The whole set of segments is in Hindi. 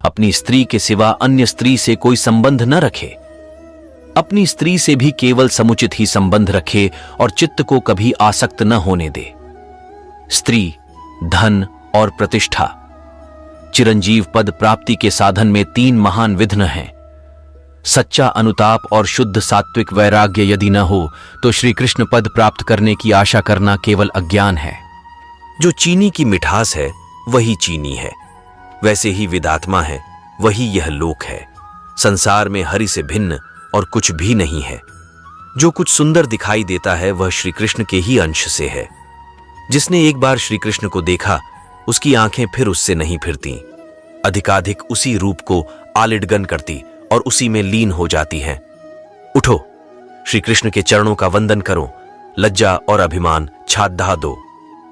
अपनी स्त्री के सिवा अन्य स्त्री से कोई संबंध न रखे। अपनी स्त्री से भी केवल समुचित ही संबंध रखे और चित्त को कभी आसक्त न होने दे। स्त्री, धन और प्रतिष्ठा। चिरंजीव पद प्राप्ति के साधन में 3 महान विघ्न हैं। सच्चा अनुताप और शुद्ध सात्विक वैराग्य यदि न हो तो श्री कृष्ण पद प्राप्त करने की आशा करना केवल अज्ञान है। जो चीनी की मिठास है वही चीनी है, वैसे ही विदात्मा है वही यह लोक है। संसार में हरि से भिन्न और कुछ भी नहीं है। जो कुछ सुंदर दिखाई देता है वह श्री कृष्ण के ही अंश से है। जिसने एक बार श्री कृष्ण को देखा उसकी आंखें फिर उससे नहीं फिरती, अधिकाधिक उसी रूप को आलिंगन करती और उसी में लीन हो जाती हैं। उठो, श्री कृष्ण के चरणों का वंदन करो, लज्जा और अभिमान छाड़ दो,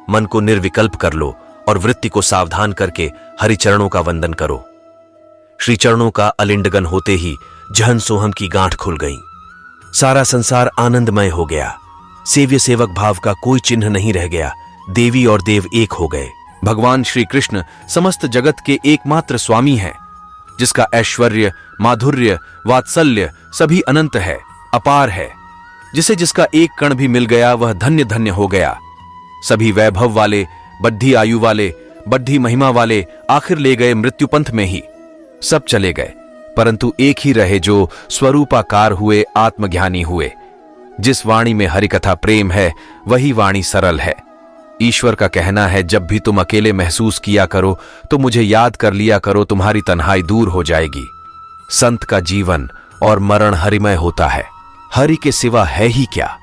मन को निर्विकल्प कर लो और वृत्ति को सावधान करके हरि चरणों का वंदन करो। श्री चरणों का आलिंगन होते ही जहन सोहम की गांठ खुल गई। सारा संसार आनंदमय हो गया। सेव्य सेवक भाव का कोई चिन्ह नहीं रह गया। देवी और देव एक हो गए। भगवान श्री कृष्ण समस्त जगत के एकमात्र स्वामी हैं, जिसका ऐश्वर्य, माधुर्य, वात्सल्य सभी अनंत है, अपार है। जिसे जिसका एक कण भी मिल गया वह धन्य धन्य हो गया। सभी वैभव वाले, बद्धी आयु वाले, बद्धी महिमा वाले आखिर ले गए मृत्युपंथ में ही। सब चले गए, परंतु एक ही रहे जो स्वरूपाकार हुए, आत्मज्ञानी हुए। जिस वाणी में हरिकथा प्रेम है वही वाणी सरल है। ईश्वर का कहना है, जब भी तुम अकेले महसूस किया करो तो मुझे याद कर लिया करो, तुम्हारी तन्हाई दूर हो जाएगी। संत का जीवन और मरण हरिमय होता है, हरि के सिवा है ही क्या।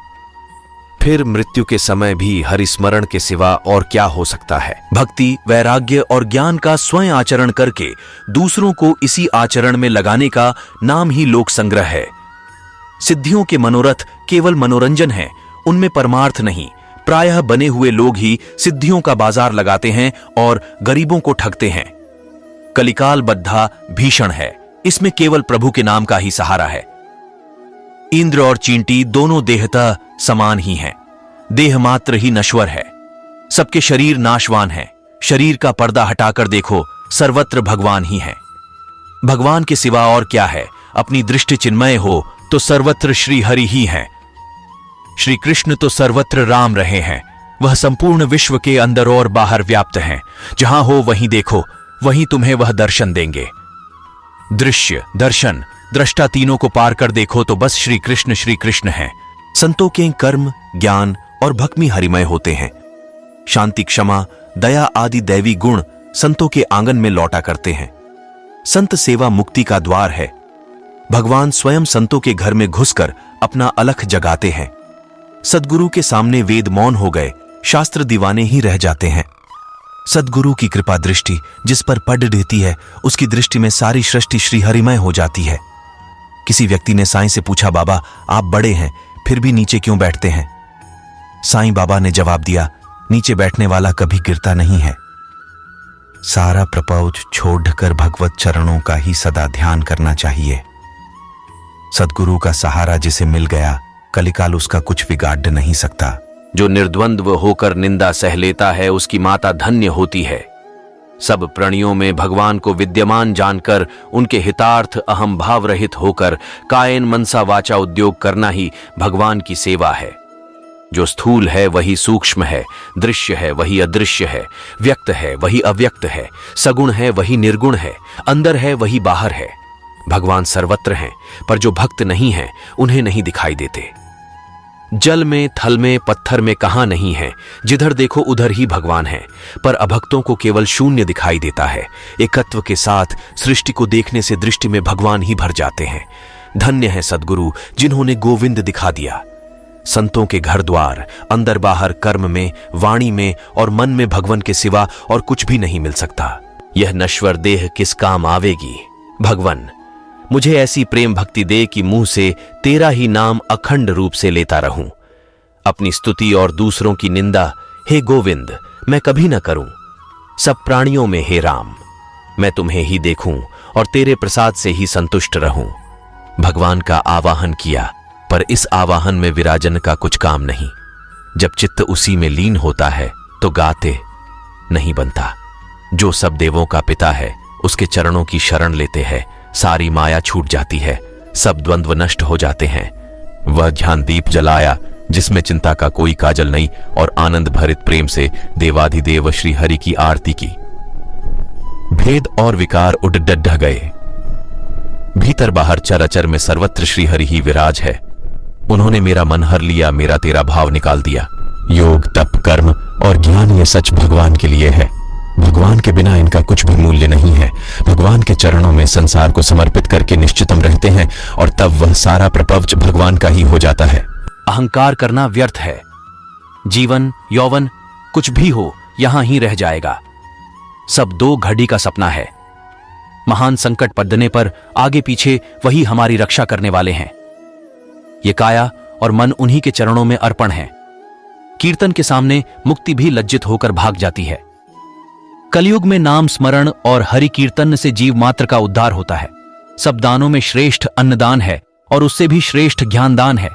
फिर मृत्यु के समय भी हरि स्मरण के सिवा और क्या हो सकता है। भक्ति, वैराग्य और ज्ञान का स्वयं आचरण करके दूसरों को इसी आचरण में लगाने का नाम ही लोक संग्रह है। सिद्धियों के मनोरथ केवल मनोरंजन है, उनमें परमार्थ नहीं। प्रायः बने हुए लोग ही सिद्धियों का बाजार लगाते हैं और गरीबों को ठगते हैं। कलिकाल बद्धा भीषण है, इसमें केवल प्रभु के नाम का ही सहारा है। इंद्र और चींटी दोनों देहतः समान ही हैं, देह मात्र ही नश्वर है। सबके शरीर नाशवान हैं। शरीर का पर्दा हटाकर देखो, सर्वत्र भगवान ही हैं। भगवान के सिवा और क्या है। अपनी दृष्टि चिन्मय हो तो सर्वत्र श्री हरि ही हैं। श्री कृष्ण तो सर्वत्र राम रहे हैं। वह संपूर्ण विश्व के अंदर और बाहर व्याप्त हैं। जहां हो वहीं देखो, वहीं तुम्हें वह दर्शन देंगे। दृश्य, दर्शन, दृष्टा तीनों को पार कर देखो तो बस श्री कृष्ण हैं। संतों के कर्म, ज्ञान और भक्ति हरिमय होते हैं। शांति, क्षमा, दया आदि दैवी गुण संतों के आंगन में लौटा करते हैं। संत सेवा मुक्ति का द्वार है। भगवान स्वयं संतों के घर में घुसकर अपना अलख जगाते हैं। सद्गुरु के सामने वेद मौन हो गए, शास्त्र दीवाने ही रह जाते हैं। सद्गुरु की कृपा दृष्टि जिस पर पड़ रहती है उसकी दृष्टि में सारी सृष्टि श्रीहरिमय हो जाती है। किसी व्यक्ति ने साईं से पूछा, बाबा आप बड़े हैं फिर भी नीचे क्यों बैठते हैं? साईं बाबा ने जवाब दिया, नीचे बैठने वाला कभी गिरता नहीं है। सारा प्रपंच छोड़कर भगवत चरणों का ही सदा ध्यान करना चाहिए। सद्गुरु का सहारा जिसे मिल गया, कलिकाल उसका कुछ बिगाड़ नहीं सकता। जो निर्द्वंद्व होकर निंदा सह लेता है उसकी माता धन्य होती है। सब प्राणियों में भगवान को विद्यमान जानकर उनके हितार्थ अहम भाव रहित होकर कायन मनसा वाचा उद्योग करना ही भगवान की सेवा है। जो स्थूल है वही सूक्ष्म है, दृश्य है वही अदृश्य है, व्यक्त है वही अव्यक्त है, सगुण है वही निर्गुण है, अंदर है वही बाहर है। भगवान सर्वत्र हैं, पर जो भक्त नहीं हैं उन्हें नहीं दिखाई देते। जल में, थल में, पत्थर में कहां नहीं है, जिधर देखो उधर ही भगवान है, पर अभक्तों को केवल शून्य दिखाई देता है। एकत्व के साथ सृष्टि को देखने से दृष्टि में भगवान ही भर जाते हैं। धन्य है सद्गुरु जिन्होंने गोविंद दिखा दिया। संतों के घर द्वार, अंदर बाहर, कर्म में, वाणी में और मन में भगवान के सिवा और कुछ भी नहीं मिल सकता। यह नश्वर देह किस काम आवेगी। भगवान मुझे ऐसी प्रेम भक्ति दे कि मुंह से तेरा ही नाम अखंड रूप से लेता रहूं। अपनी स्तुति और दूसरों की निंदा हे गोविंद मैं कभी न करूं। सब प्राणियों में हे राम मैं तुम्हें ही देखूं और तेरे प्रसाद से ही संतुष्ट रहूं। भगवान का आवाहन किया, पर इस आवाहन में विराजन का कुछ काम नहीं। जब चित्त उसी में लीन होता है तो गाते नहीं बनता। जो सब देवों का पिता है उसके चरणों की शरण लेते हैं, सारी माया छूट जाती है, सब द्वंद्व नष्ट हो जाते हैं। वह ध्यान दीप जलाया जिसमें चिंता का कोई काजल नहीं, और आनंद भरित प्रेम से देवाधिदेव श्री हरि की आरती की। भेद और विकार उड़ ढह गए। भीतर बाहर चराचर में सर्वत्र श्री हरि ही विराज है। उन्होंने मेरा मन हर लिया, मेरा तेरा भाव निकाल दिया। योग, तप, कर्म और ज्ञान ये सच भगवान के लिए है। भगवान के बिना इनका कुछ भी मूल्य नहीं है। भगवान के चरणों में संसार को समर्पित करके निश्चितम रहते हैं, और तब वह सारा प्रपंच भगवान का ही हो जाता है। अहंकार करना व्यर्थ है। जीवन, यौवन, कुछ भी हो, यहां ही रह जाएगा। सब 2 घड़ी का सपना है। महान संकट पड़ने पर आगे पीछे वही हमारी रक्षा करने वाले हैं। ये काया और मन उन्हीं के चरणों में अर्पण है। कीर्तन के सामने मुक्ति भी लज्जित होकर भाग जाती है। कलयुग में नाम स्मरण और हरि कीर्तन से जीव मात्र का उद्धार होता है। सब दानों में श्रेष्ठ अन्नदान है, और उससे भी श्रेष्ठ ज्ञानदान है।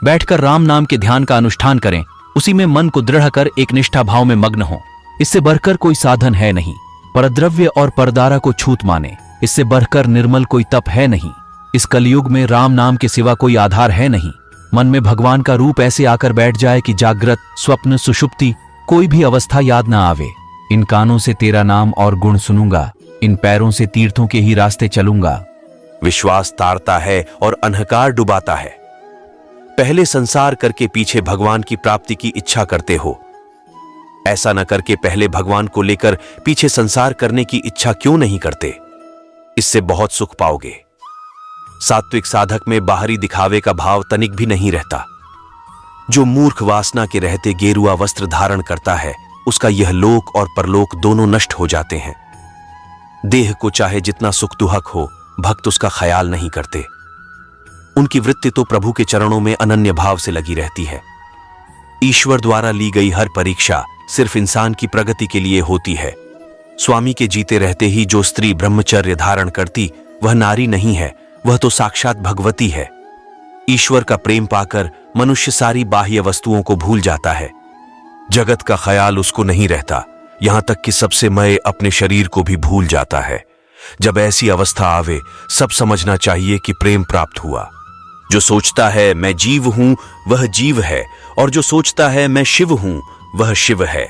बैठकर राम नाम के ध्यान का अनुष्ठान करें, उसी में मन को दृढ़ कर एक निष्ठा भाव में मग्न हो। इससे बढ़कर कोई साधन है नहीं। परद्रव्य और परदारा को छूत माने, इससे बढ़कर निर्मल कोई तप है नहीं। इस कलयुग में राम नाम के सिवा कोई आधार है नहीं। मन में भगवान का रूप ऐसे आकर बैठ जाए कि जागृत, स्वप्न, सुषुप्ति कोई भी अवस्था याद ना आवे। इन कानों से तेरा नाम और गुण सुनूंगा, इन पैरों से तीर्थों के ही रास्ते चलूंगा। विश्वास तारता है और अंधकार डुबाता है। पहले संसार करके पीछे भगवान की प्राप्ति की इच्छा करते हो। ऐसा न करके पहले भगवान को लेकर पीछे संसार करने की इच्छा क्यों नहीं करते? इससे बहुत सुख पाओगे। सात्विक साधक में बाहरी दिखावे का भाव तनिक भी नहीं रहता। जो मूर्ख वासना के रहते गेरुआ वस्त्र धारण करता है, उसका यह लोक और परलोक दोनों नष्ट हो जाते हैं। देह को चाहे जितना सुख दुहक हो, भक्त उसका ख्याल नहीं करते। उनकी वृत्ति तो प्रभु के चरणों में अनन्य भाव से लगी रहती है। ईश्वर द्वारा ली गई हर परीक्षा सिर्फ इंसान की प्रगति के लिए होती है। स्वामी के जीते रहते ही जो स्त्री ब्रह्मचर्य धारण करती, वह नारी नहीं है, वह तो साक्षात भगवती है। ईश्वर का प्रेम पाकर मनुष्य सारी बाह्य वस्तुओं को भूल जाता है। जगत का ख्याल उसको नहीं रहता, यहां तक कि सबसे मय अपने शरीर को भी भूल जाता है। जब ऐसी अवस्था आवे, सब समझना चाहिए कि प्रेम प्राप्त हुआ। जो सोचता है मैं जीव हूं, वह जीव है, और जो सोचता है मैं शिव हूं, वह शिव है।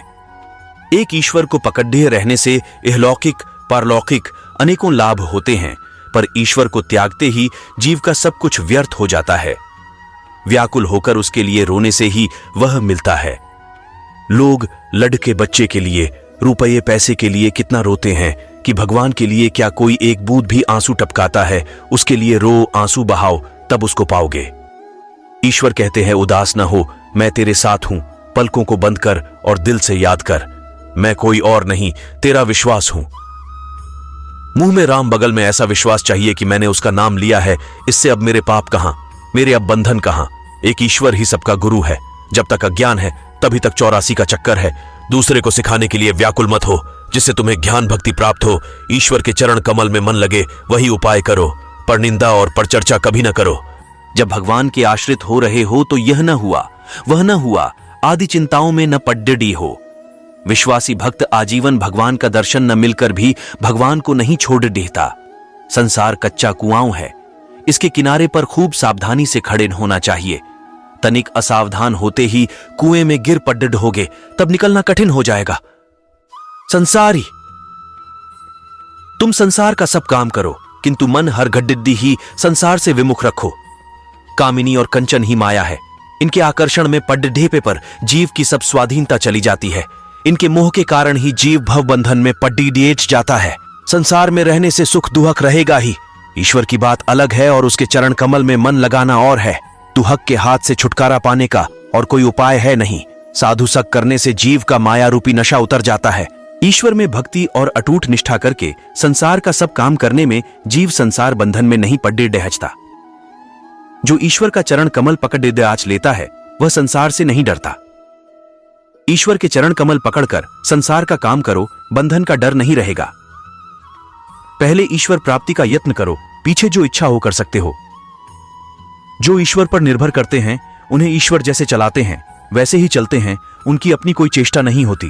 एक ईश्वर को पकड़े रहने से इहलौकिक, पारलौकिक अनेकों लाभ होते हैं, पर ईश्वर को त्यागते ही जीव का सब कुछ व्यर्थ हो जाता है। व्याकुल होकर उसके लिए रोने से ही वह मिलता है। लोग लड़के बच्चे के लिए, रुपये पैसे के लिए कितना रोते हैं कि भगवान के लिए क्या कोई एक बूंद भी आंसू टपकाता है? उसके लिए रो, आंसू बहाओ, तब उसको पाओगे। ईश्वर कहते हैं उदास न हो, मैं तेरे साथ हूं, पलकों को बंद कर और दिल से याद कर, मैं कोई और नहीं, तेरा विश्वास हूं। मुंह में राम, बगल में ऐसा विश्वास चाहिए कि मैंने उसका नाम लिया है, इससे अब मेरे पाप कहां, मेरे अब बंधन कहां? एक ईश्वर ही सबका गुरु है। जब तक अज्ञान है तभी तक 84 का चक्कर है। दूसरे को सिखाने के लिए व्याकुल मत हो, जिससे तुम्हें ज्ञान भक्ति प्राप्त हो। ईश्वर के चरण कमल में मन लगे, वही उपाय करो, पर निंदा और पर चर्चा कभी न करो। जब भगवान के आश्रित हो रहे हो तो यह न हुआ, वह न हुआ, आदि चिंताओं में न पड्डी हो। विश्वासी भक्त आजीवन भगवान का दर्शन न मिलकर भी भगवान को नहीं छोड़ देता। संसार कच्चा कुआं है, इसके किनारे पर खूब सावधानी से खड़े होना चाहिए। तनिक असावधान होते ही कुएं में गिर पड्ड होगे, तब निकलना कठिन हो जाएगा। संसारी, तुम संसार का सब काम करो, किंतु मन हर घड्डिद्दी ही संसार से विमुख रखो। कामिनी और कंचन ही माया है, इनके आकर्षण में पड्ड ढेपे पर जीव की सब स्वाधीनता चली जाती है। इनके मोह के कारण ही जीव भव बंधन में पड्डी डेट जाता है। संसार में रहने से सुख दुहक रहेगा ही। ईश्वर की बात अलग है और उसके चरण कमल में मन लगाना और है। दुहक के हाथ से छुटकारा पाने का और कोई उपाय है नहीं। साधु सक करने से जीव का माया रूपी नशा उतर जाता है। ईश्वर में भक्ति और अटूट निष्ठा करके संसार का सब काम करने में जीव संसार बंधन में नहीं पड्डे डहचता। जो ईश्वर का चरण कमल पकड़ आच लेता है, वह संसार से नहीं डरता। ईश्वर के चरण कमल पकड़कर संसार का काम करो, बंधन का डर नहीं रहेगा। पहले ईश्वर प्राप्ति का यत्न करो, पीछे जो इच्छा हो कर सकते हो। जो ईश्वर पर निर्भर करते हैं, उन्हें ईश्वर जैसे चलाते हैं वैसे ही चलते हैं, उनकी अपनी कोई चेष्टा नहीं होती।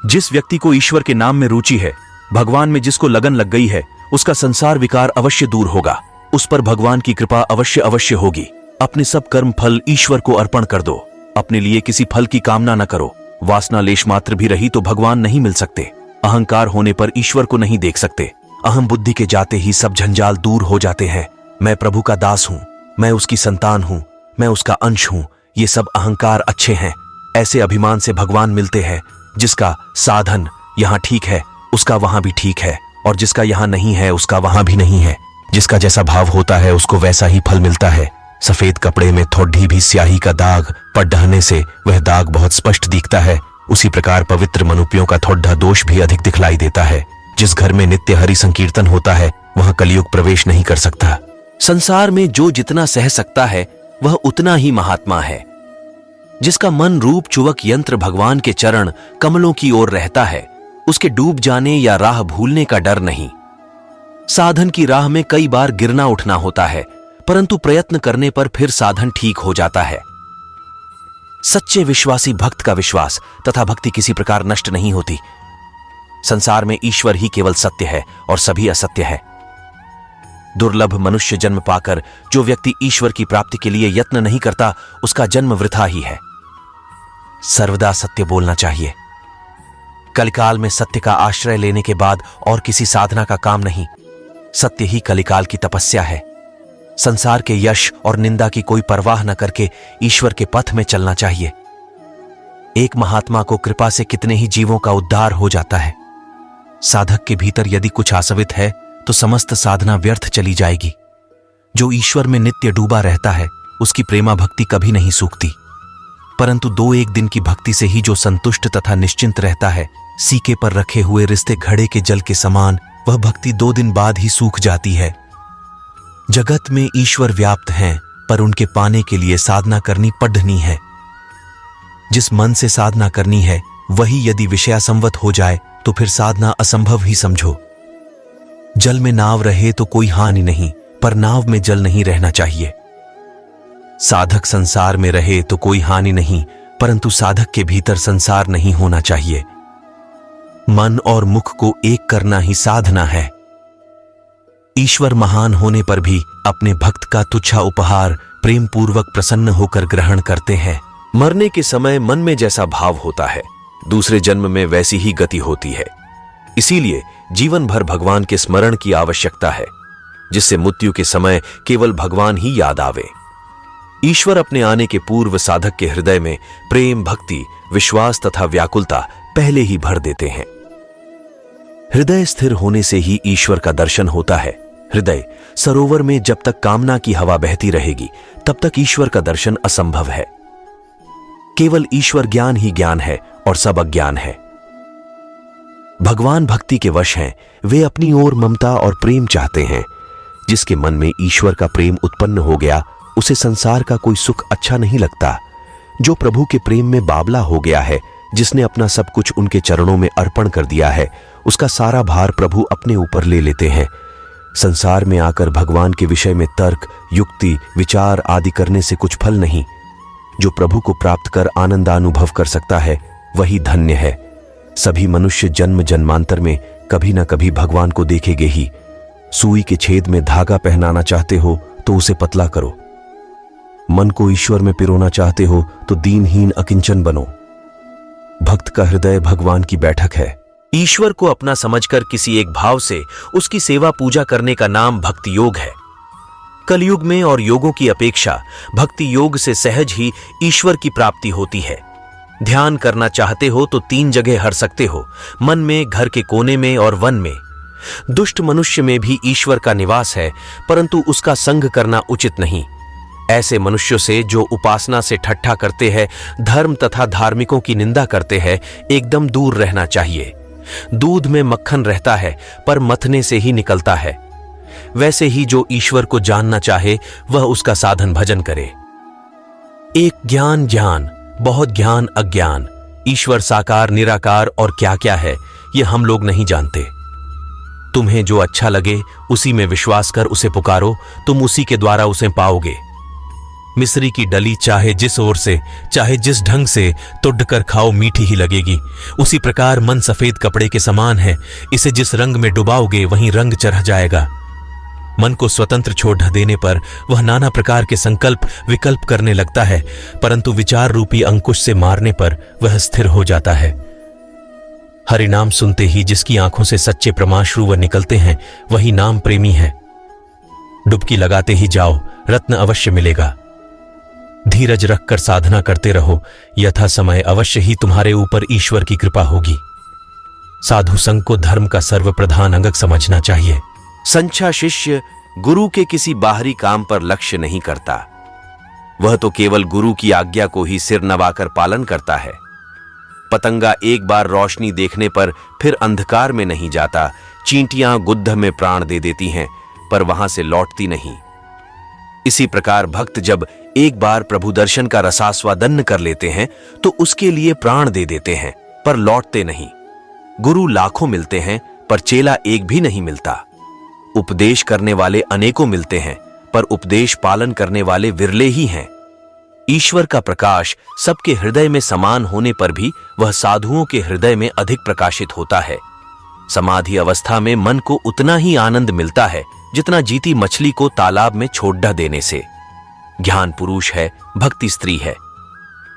जिस व्यक्ति को ईश्वर के नाम में रुचि है, भगवान में जिसको लगन लग गई है उसका संसार विकार अवश्य दूर होगा। उस पर भगवान की कृपा अवश्य अवश्य होगी। अपने सब कर्म फल ईश्वर को अर्पण कर दो। अपने लिए किसी फल की कामना न करो। वासना लेश मात्र भी रही तो भगवान नहीं मिल सकते। अहंकार होने पर ईश्वर को नहीं देख सकते। अहम बुद्धि के जाते ही सब झंझाल दूर हो जाते हैं। मैं प्रभु का दास हूं, मैं उसकी संतान हूं, मैं उसका अंश हूं, ये सब अहंकार अच्छे हैं। ऐसे अभिमान से भगवान मिलते हैं। जिसका साधन यहां ठीक है उसका वहां भी ठीक है, और जिसका यहां नहीं है उसका वहां भी नहीं है। जिसका जैसा भाव होता है उसको वैसा ही फल मिलता है। सफेद कपड़े में थोड़ी भी स्याही का दाग पड़ ढहने से वह दाग बहुत स्पष्ट दिखता है। उसी प्रकार पवित्र मनुष्यों का थोड़ा दोष भी अधिक दिखलाई देता है। जिस घर में नित्य हरि संकीर्तन होता है वहां कलयुग प्रवेश नहीं कर सकता। संसार में जो जितना सह सकता है वह उतना ही महात्मा है। जिसका मन रूप चुवक यंत्र भगवान के चरण कमलों की ओर रहता है उसके डूब जाने या राह भूलने का डर नहीं। साधन की राह में कई बार गिरना उठना होता है, परंतु प्रयत्न करने पर फिर साधन ठीक हो जाता है। सच्चे विश्वासी भक्त का विश्वास तथा भक्ति किसी प्रकार नष्ट नहीं होती। संसार में ईश्वर ही केवल सत्य है और सभी असत्य है। दुर्लभ मनुष्य जन्म पाकर जो व्यक्ति ईश्वर की प्राप्ति के लिए यत्न नहीं करता उसका जन्म वृथा ही है। सर्वदा सत्य बोलना चाहिए। कलिकाल में सत्य का आश्रय लेने के बाद और किसी साधना का काम नहीं। सत्य ही कलिकाल की तपस्या है। संसार के यश और निंदा की कोई परवाह न करके ईश्वर के पथ में चलना चाहिए। एक महात्मा को कृपा से कितने ही जीवों का उद्धार हो जाता है। साधक के भीतर यदि कुछ आसवित है तो समस्त साधना व्यर्थ चली जाएगी। जो ईश्वर में नित्य डूबा रहता है उसकी प्रेमा भक्ति कभी नहीं सूखती, परंतु 2-1 दिन की भक्ति से ही जो संतुष्ट तथा निश्चिंत रहता है, सीके पर रखे हुए रिश्ते घड़े के जल के समान, वह भक्ति 2 दिन बाद ही सूख जाती है। जगत में ईश्वर व्याप्त हैं, पर उनके पाने के लिए साधना करनी पढ़नी है। जिस मन से साधना करनी है वही यदि विषयासंवत हो जाए तो फिर साधना असंभव ही समझो। जल में नाव रहे तो कोई हानि नहीं, पर नाव में जल नहीं रहना चाहिए। साधक संसार में रहे तो कोई हानि नहीं, परंतु साधक के भीतर संसार नहीं होना चाहिए। मन और मुख को एक करना ही साधना है। ईश्वर महान होने पर भी अपने भक्त का तुच्छा उपहार प्रेम पूर्वक प्रसन्न होकर ग्रहण करते हैं। मरने के समय मन में जैसा भाव होता है दूसरे जन्म में वैसी ही गति होती है। इसीलिए जीवन भर भगवान के स्मरण की आवश्यकता है, जिससे मृत्यु के समय केवल भगवान ही याद आवे। ईश्वर अपने आने के पूर्व साधक के हृदय में प्रेम, भक्ति, विश्वास तथा व्याकुलता पहले ही भर देते हैं। हृदय स्थिर होने से ही ईश्वर का दर्शन होता है। हृदय सरोवर में जब तक कामना की हवा बहती रहेगी तब तक ईश्वर का दर्शन असंभव है। केवल ईश्वर ज्ञान ही ज्ञान है और सब अज्ञान है। भगवान भक्ति के वश हैं, वे अपनी ओर ममता और प्रेम चाहते हैं। जिसके मन में ईश्वर का प्रेम उत्पन्न हो गया उसे संसार का कोई सुख अच्छा नहीं लगता। जो प्रभु के प्रेम में बावला हो गया है, जिसने अपना सब कुछ उनके चरणों में अर्पण कर दिया है, उसका सारा भार प्रभु अपने ऊपर ले लेते हैं। संसार में आकर भगवान के विषय में तर्क, युक्ति, विचार आदि करने से कुछ फल नहीं। जो प्रभु को प्राप्त कर आनंदानुभव कर सकता है वही धन्य है। सभी मनुष्य जन्म जन्मांतर में कभी न कभी भगवान को देखेंगे ही। सुई के छेद में धागा पहनाना चाहते हो तो उसे पतला करो। मन को ईश्वर में पिरोना चाहते हो तो दीनहीन अकिंचन बनो। भक्त का हृदय भगवान की बैठक है। ईश्वर को अपना समझकर किसी एक भाव से उसकी सेवा पूजा करने का नाम भक्ति योग है। कलयुग में और योगों की अपेक्षा भक्ति योग से सहज ही ईश्वर की प्राप्ति होती है। ध्यान करना चाहते हो तो 3 जगह हर सकते हो, मन में, घर के कोने में और वन में। दुष्ट मनुष्य में भी ईश्वर का निवास है, परंतु उसका संग करना उचित नहीं। ऐसे मनुष्यों से जो उपासना से ठट्ठा करते हैं, धर्म तथा धार्मिकों की निंदा करते हैं, एकदम दूर रहना चाहिए। दूध में मक्खन रहता है पर मथने से ही निकलता है। वैसे ही जो ईश्वर को जानना चाहे वह उसका साधन भजन करे। एक ज्ञान ज्ञान, बहुत ज्ञान अज्ञान। ईश्वर साकार, निराकार और क्या क्या है ये हम लोग नहीं जानते। तुम्हें जो अच्छा लगे उसी में विश्वास कर उसे पुकारो, तुम उसी के द्वारा उसे पाओगे। मिस्री की डली चाहे जिस ओर से, चाहे जिस ढंग से तुड्ड कर खाओ मीठी ही लगेगी। उसी प्रकार मन सफेद कपड़े के समान है, इसे जिस रंग में डुबाओगे वहीं रंग चढ़ जाएगा। मन को स्वतंत्र छोड़ देने पर वह नाना प्रकार के संकल्प विकल्प करने लगता है, परंतु विचार रूपी अंकुश से मारने पर वह स्थिर हो जाता है। हरिनाम सुनते ही जिसकी आंखों से सच्चे प्रमाश्रु व निकलते हैं, वही नाम प्रेमी है। डुबकी लगाते ही जाओ, रत्न अवश्य मिलेगा। धीरज रखकर साधना करते रहो, यथा समय अवश्य ही तुम्हारे ऊपर ईश्वर की कृपा होगी। साधु संग को धर्म का सर्वप्रधान अंग समझना चाहिए। संचा शिष्य गुरु के किसी बाहरी काम पर लक्ष्य नहीं करता, वह तो केवल गुरु की आज्ञा को ही सिर नवाकर पालन करता है। पतंगा एक बार रोशनी देखने पर फिर अंधकार में नहीं जाता। चींटियां गुद्ध में प्राण दे देती हैं, पर वहां से लौटती नहीं। इसी प्रकार भक्त जब एक बार प्रभु दर्शन का रसास्वादन कर लेते हैं तो उसके लिए प्राण दे देते हैं, पर लौटते नहीं। गुरु लाखों मिलते हैं, पर चेला एक भी नहीं मिलता। उपदेश करने वाले अनेकों मिलते हैं, पर उपदेश पालन करने वाले विरले ही हैं। ईश्वर का प्रकाश सबके हृदय में समान होने पर भी वह साधुओं के हृदय में अधिक प्रकाशित होता है। समाधि अवस्था में मन को उतना ही आनंद मिलता है जितना जीती मछली को तालाब में छोड़ देने से। ज्ञान पुरुष है, भक्ति स्त्री है।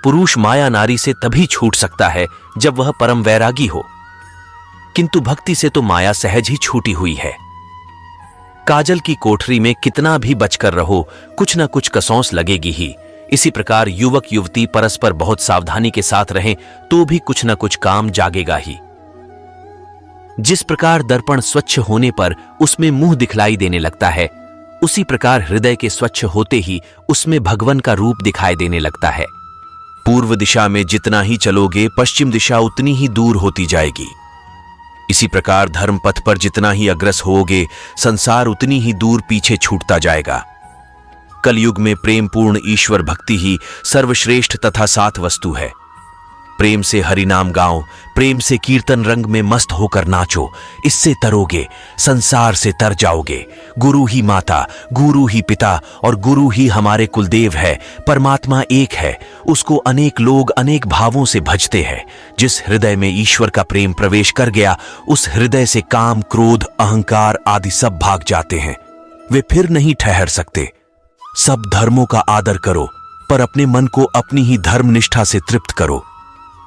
पुरुष माया नारी से तभी छूट सकता है जब वह परम वैरागी हो, किंतु भक्ति से तो माया सहज ही छूटी हुई है। काजल की कोठरी में कितना भी बचकर रहो, कुछ न कुछ कसौंस लगेगी ही। इसी प्रकार युवक युवती परस्पर बहुत सावधानी के साथ रहें तो भी कुछ न कुछ काम जागेगा ही। जिस प्रकार दर्पण स्वच्छ होने पर उसमें मुंह दिखलाई देने लगता है, उसी प्रकार हृदय के स्वच्छ होते ही उसमें भगवान का रूप दिखाई देने लगता है। पूर्व दिशा में जितना ही चलोगे, पश्चिम दिशा उतनी ही दूर होती जाएगी। इसी प्रकार धर्म पथ पर जितना ही अग्रसर होगे, संसार उतनी ही दूर पीछे छूटता जाएगा। कलयुग में प्रेम पूर्ण ईश्वर भक्ति ही सर्वश्रेष्ठ तथा सात वस्तु है। प्रेम से हरिनाम गाओ, प्रेम से कीर्तन रंग में मस्त होकर नाचो, इससे तरोगे, संसार से तर जाओगे। गुरु ही माता, गुरु ही पिता और गुरु ही हमारे कुलदेव है। परमात्मा एक है, उसको अनेक लोग अनेक भावों से भजते हैं। जिस हृदय में ईश्वर का प्रेम प्रवेश कर गया, उस हृदय से काम, क्रोध, अहंकार आदि सब भाग जाते हैं। वे फिर नहीं ठहर सकते। सब धर्मों का आदर करो, पर अपने मन को अपनी ही धर्म निष्ठा से तृप्त करो।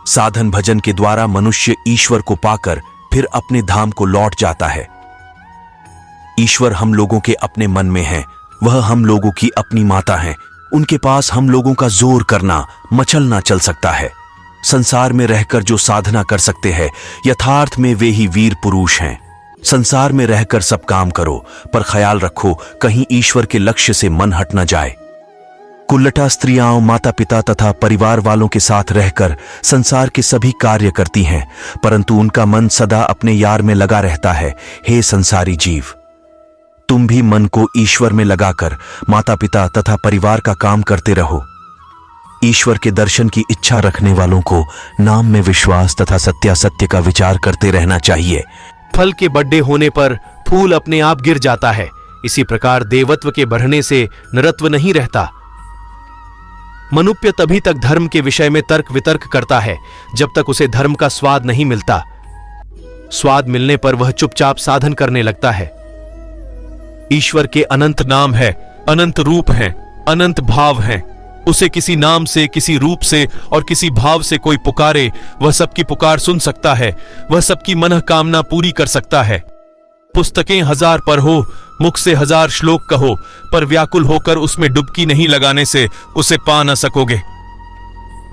साधन भजन के द्वारा मनुष्य ईश्वर को पाकर फिर अपने धाम को लौट जाता है। ईश्वर हम लोगों के अपने मन में है, वह हम लोगों की अपनी माता है। उनके पास हम लोगों का जोर करना, मचलना चल सकता है। संसार में रहकर जो साधना कर सकते हैं, यथार्थ में वे ही वीर पुरुष हैं। संसार में रहकर सब काम करो, पर ख्याल रखो कहीं ईश्वर के लक्ष्य से मन हट न जाए। कुल्लटा स्त्रियां माता पिता तथा परिवार वालों के साथ रहकर संसार के सभी कार्य करती हैं, परंतु उनका मन सदा अपने यार में लगा रहता है। हे संसारी जीव, तुम भी मन को ईश्वर में लगाकर माता पिता तथा परिवार का काम करते रहो। ईश्वर के दर्शन की इच्छा रखने वालों को नाम में विश्वास तथा सत्यासत्य का विचार करते रहना चाहिए। फल के बड्डे होने पर फूल अपने आप गिर जाता है, इसी प्रकार देवत्व के बढ़ने से नरत्व नहीं रहता। मनुष्य तभी तक धर्म के विषय में तर्क वितर्क करता है जब तक उसे धर्म का स्वाद नहीं मिलता। स्वाद मिलने पर वह चुपचाप साधन करने लगता है। ईश्वर के अनंत नाम है, अनंत रूप हैं, अनंत भाव हैं। उसे किसी नाम से, किसी रूप से और किसी भाव से कोई पुकारे, वह सबकी पुकार सुन सकता है, वह सबकी मनोकामना पूरी कर सकता है। पुस्तकें हजार पढ़ो, मुख से हजार श्लोक कहो, पर व्याकुल होकर उसमें डुबकी नहीं लगाने से उसे पा न सकोगे।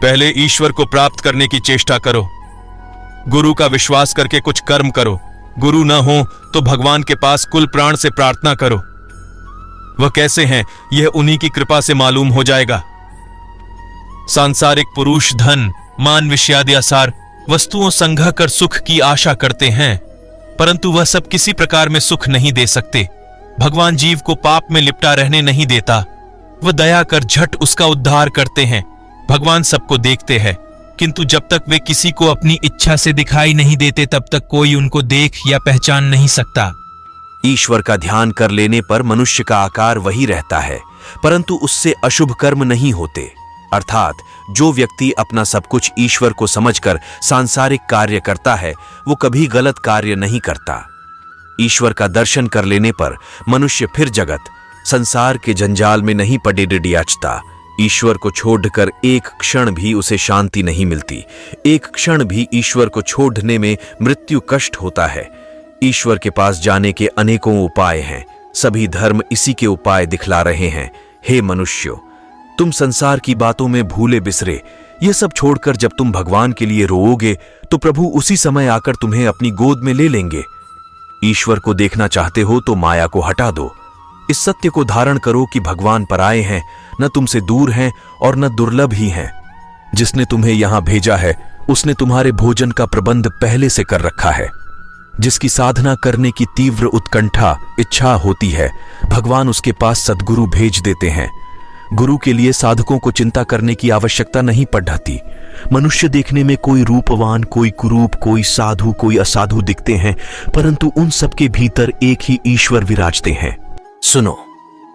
पहले ईश्वर को प्राप्त करने की चेष्टा करो। गुरु का विश्वास करके कुछ कर्म करो। गुरु न हो तो भगवान के पास कुल प्राण से प्रार्थना करो। वह कैसे हैं यह उन्हीं की कृपा से मालूम हो जाएगा। सांसारिक पुरुष धन, मान, विषयादि आसार वस्तुओं संग्रह कर सुख की आशा करते हैं, परंतु वह सब किसी प्रकार में सुख नहीं दे सकते। भगवान जीव को पाप में लिपटा रहने नहीं देता, वह दया कर झट उसका उद्धार करते हैं। भगवान सबको देखते हैं, किंतु जब तक वे किसी को अपनी इच्छा से दिखाई नहीं देते तब तक कोई उनको देख या पहचान नहीं सकता। ईश्वर का ध्यान कर लेने पर मनुष्य का आकार वही रहता है, परंतु उससे अशुभ कर्म नहीं होते। अर्थात जो व्यक्ति अपना सब कुछ ईश्वर को समझकर सांसारिक कार्य करता है वो कभी गलत कार्य नहीं करता। ईश्वर का दर्शन कर लेने पर मनुष्य फिर जगत संसार के जंजाल में नहीं पड़े डिडियाचता। ईश्वर को छोड़कर एक क्षण भी उसे शांति नहीं मिलती। एक क्षण भी ईश्वर को छोड़ने में मृत्यु कष्ट होता है। ईश्वर के पास जाने के अनेकों उपाय हैं। सभी धर्म इसी के उपाय दिखला रहे हैं। हे मनुष्यों, तुम संसार की बातों में भूले बिसरे ये सब छोड़कर जब तुम भगवान के लिए रोओगे तो प्रभु उसी समय आकर तुम्हें अपनी गोद में ले लेंगे। ईश्वर को देखना चाहते हो तो माया को हटा दो। इस सत्य को धारण करो कि भगवान पराए हैं, न तुमसे दूर हैं और न दुर्लभ ही हैं। जिसने तुम्हें यहां भेजा है उसने तुम्हारे भोजन का प्रबंध पहले से कर रखा है। जिसकी साधना करने की तीव्र उत्कंठा इच्छा होती है भगवान उसके पास सद्गुरु भेज देते हैं। गुरु के लिए साधकों को चिंता करने की आवश्यकता नहीं पड़ती। मनुष्य देखने में कोई रूपवान, कोई कुरूप, कोई साधु, कोई असाधु दिखते हैं, परंतु उन सबके भीतर एक ही ईश्वर विराजते हैं। सुनो,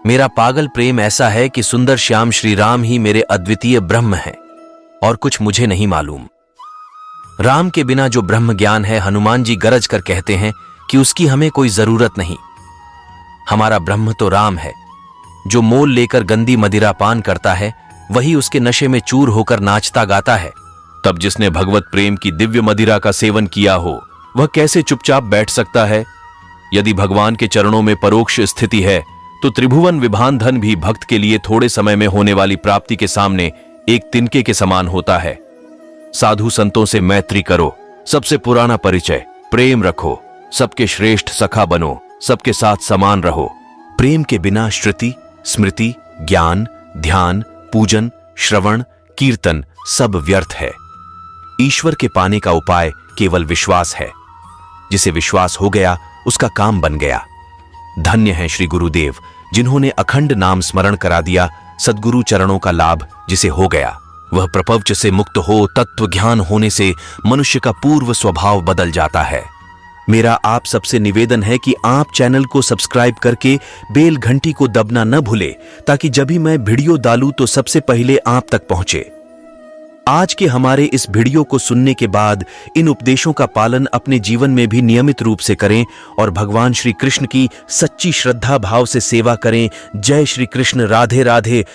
मेरा पागल प्रेम ऐसा है कि सुंदर श्याम श्री राम ही मेरे अद्वितीय ब्रह्म हैं और कुछ मुझे नहीं मालूम। राम के बिना जो ब्रह्म ज्ञान है, हनुमान जी गरज कर कहते हैं कि उसकी हमें कोई जरूरत नहीं। हमारा ब्रह्म तो राम है। जो मोल लेकर गंदी मदिरा पान करता है वही उसके नशे में चूर होकर नाचता गाता है। तब जिसने भगवत प्रेम की दिव्य मदिरा का सेवन किया हो वह कैसे चुपचाप बैठ सकता है? यदि भगवान के चरणों में परोक्ष स्थिति है तो त्रिभुवन विभान धन भी भक्त के लिए थोड़े समय में होने वाली प्राप्ति के सामने एक तिनके के समान होता है। साधु संतों से मैत्री करो, सबसे पुराना परिचय, प्रेम रखो, सबके श्रेष्ठ सखा बनो, सबके साथ समान रहो। प्रेम के बिना श्रुति, स्मृति, ज्ञान, ध्यान, पूजन, श्रवण, कीर्तन सब व्यर्थ है। ईश्वर के पाने का उपाय केवल विश्वास है। जिसे विश्वास हो गया उसका काम बन गया। धन्य है श्री गुरुदेव जिन्होंने अखंड नाम स्मरण करा दिया। सद्गुरु चरणों का लाभ जिसे हो गया वह प्रपंच से मुक्त हो तत्व ज्ञान होने से मनुष्य का पूर्व स्वभाव बदल जाता है। मेरा आप सबसे निवेदन है कि आप चैनल को सब्सक्राइब करके बेल घंटी को दबना न भूले ताकि जब भी मैं वीडियो डालूं तो सबसे पहले आप तक पहुंचे। आज के हमारे इस वीडियो को सुनने के बाद इन उपदेशों का पालन अपने जीवन में भी नियमित रूप से करें और भगवान श्री कृष्ण की सच्ची श्रद्धा भाव से सेवा करें। जय श्री कृष्ण। राधे राधे।